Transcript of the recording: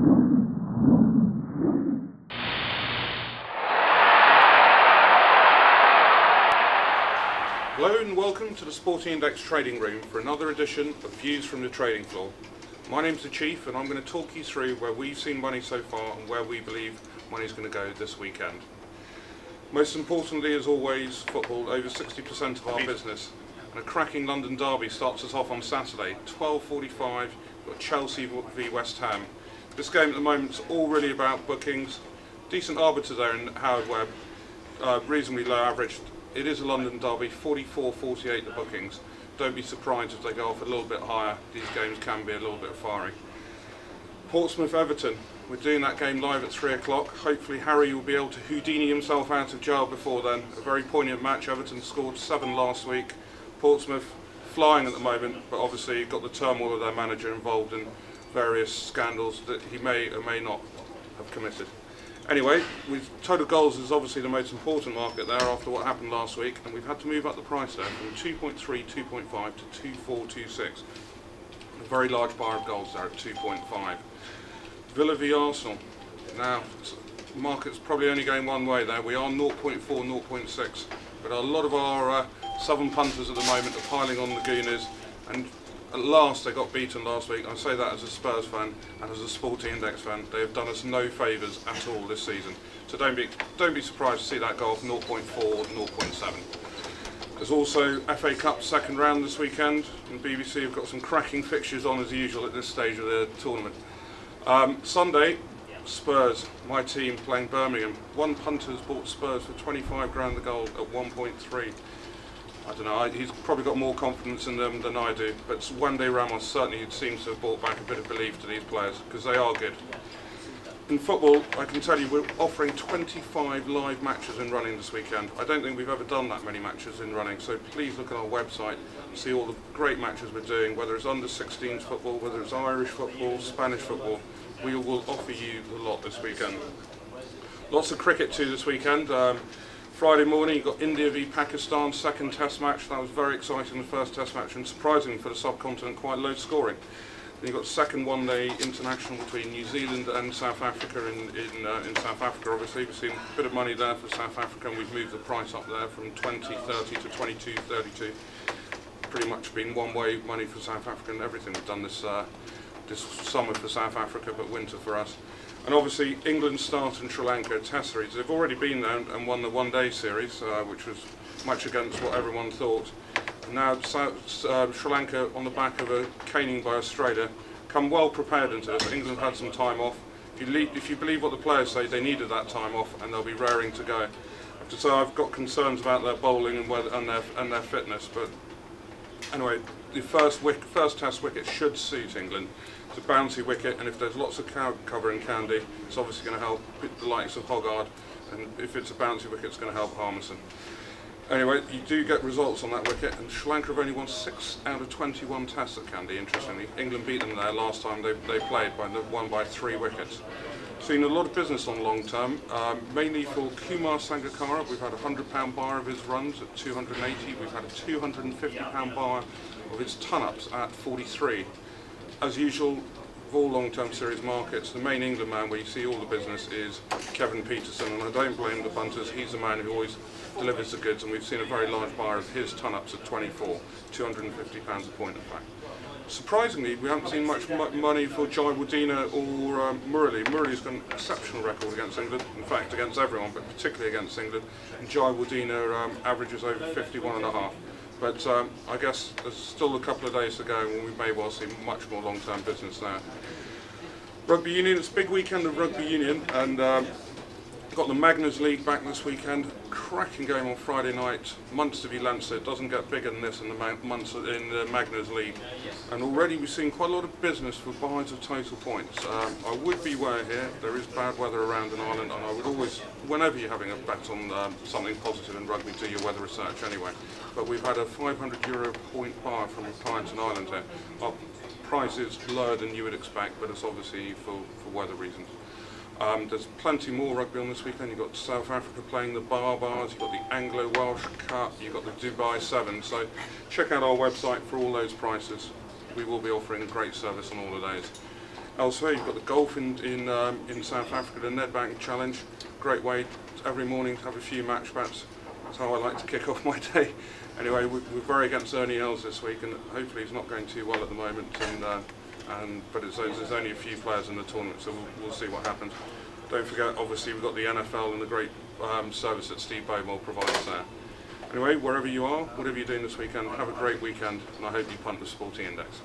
Hello and welcome to the Sporting Index Trading Room for another edition of Views from the Trading Floor. My name's the Chief and I'm going to talk you through where we've seen money so far and where we believe money's going to go this weekend. Most importantly, as always, football, over 60% of our business. And a cracking London derby starts us off on Saturday, 12:45, got Chelsea v West Ham. This game at the moment is all really about bookings. Decent arbiter there in Howard Webb, reasonably low average. It is a London derby, 44.48 the bookings. Don't be surprised if they go off a little bit higher. These games can be a little bit fiery. Portsmouth-Everton, we're doing that game live at 3 o'clock. Hopefully Harry will be able to Houdini himself out of jail before then. A very poignant match. Everton scored 7 last week. Portsmouth flying at the moment, but obviously got the turmoil of their manager involved in various scandals that he may or may not have committed. Anyway, with total goals is obviously the most important market there after what happened last week, and we've had to move up the price there from 2.3, 2.5 to 2.426. A very large bar of goals there at 2.5. Villa v Arsenal. Now, the market's probably only going one way there. We are 0.4, 0.6, but a lot of our southern punters at the moment are piling on the Gooners, and at last they got beaten last week. I say that as a Spurs fan and as a Sporting Index fan. They have done us no favours at all this season. So don't be surprised to see that go off 0.4 or 0.7. There's also FA Cup second round this weekend, and BBC have got some cracking fixtures on as usual at this stage of the tournament. Sunday, Spurs, my team playing Birmingham. One punter's bought Spurs for 25 grand the goal at 1.3. I don't know, he's probably got more confidence in them than I do, but Wande Ramos certainly seems to have brought back a bit of belief to these players, because they are good. In football, I can tell you we're offering 25 live matches in running this weekend. I don't think we've ever done that many matches in running, so please look at our website and see all the great matches we're doing, whether it's under 16s football, whether it's Irish football, Spanish football. We will offer you a lot this weekend. Lots of cricket too this weekend. Friday morning you've got India v Pakistan, second test match. That was very exciting, the first test match, and surprisingly for the subcontinent quite low scoring. Then you've got second one-day international between New Zealand and South Africa in South Africa. Obviously we've seen a bit of money there for South Africa, and we've moved the price up there from 20.30 to 22.32. Pretty much been one-way money for South Africa and everything we've done this summer for South Africa, but winter for us. And obviously England start in Sri Lanka Test series. They've already been there and won the one-day series, which was much against what everyone thought. And now Sri Lanka, on the back of a caning by Australia, come well prepared into this. England had some time off. If you believe what the players say, they needed that time off, and they'll be raring to go. I have to say I've got concerns about their bowling and their fitness, but anyway, the first Test wicket should suit England. It's a bouncy wicket, and if there's lots of cover in Candy, it's obviously going to help the likes of Hoggard, and if it's a bouncy wicket, it's going to help Harmison. Anyway, you do get results on that wicket, and Sri Lanka have only won 6 out of 21 tests at Candy, interestingly. England beat them there last time they played, won by 3 wickets. Seen a lot of business on long term, mainly for Kumar Sangakkara. We've had a £100 bar of his runs at 280. We've had a £250 bar of his ton-ups at 43. As usual, of all long-term series markets, the main England man where you see all the business is Kevin Peterson, and I don't blame the punters. He's the man who always delivers the goods, and we've seen a very large bar of his ton-ups at 24, £250 a point in fact. Surprisingly, we haven't seen much money for Jai Wadena or Murali. Murali's got an exceptional record against England, in fact against everyone, but particularly against England. And Jai Wadena averages over 51.5. But I guess there's still a couple of days to go, and we may well see much more long-term business there. Rugby Union, it's a big weekend of Rugby Union, and got the Magners League back this weekend. Cracking game on Friday night. Munster v Leinster. It doesn't get bigger than this in the Magners League. And already we've seen quite a lot of business for buys of total points. I would beware here. There is bad weather around in Ireland, and I would always, whenever you're having a bet on something positive in rugby, do your weather research anyway. But we've had a €500 point bar from clients in Ireland here. Our price is lower than you would expect, but it's obviously for weather reasons. There's plenty more rugby on this weekend. You've got South Africa playing the Barbars, you've got the Anglo-Welsh Cup, you've got the Dubai 7. So check out our website for all those prices. We will be offering great service on all of those. Elsewhere, you've got the golf in South Africa, the Nedbank Challenge. Great way every morning to have a few match bats. That's how I like to kick off my day. Anyway, we're very against Ernie Els this week, and hopefully he's not going too well at the moment. But there's only a few players in the tournament, so we'll see what happens. Don't forget, obviously, we've got the NFL and the great service that Steve Bowmore provides there. Anyway, wherever you are, whatever you're doing this weekend, have a great weekend, and I hope you punt the Sporting Index.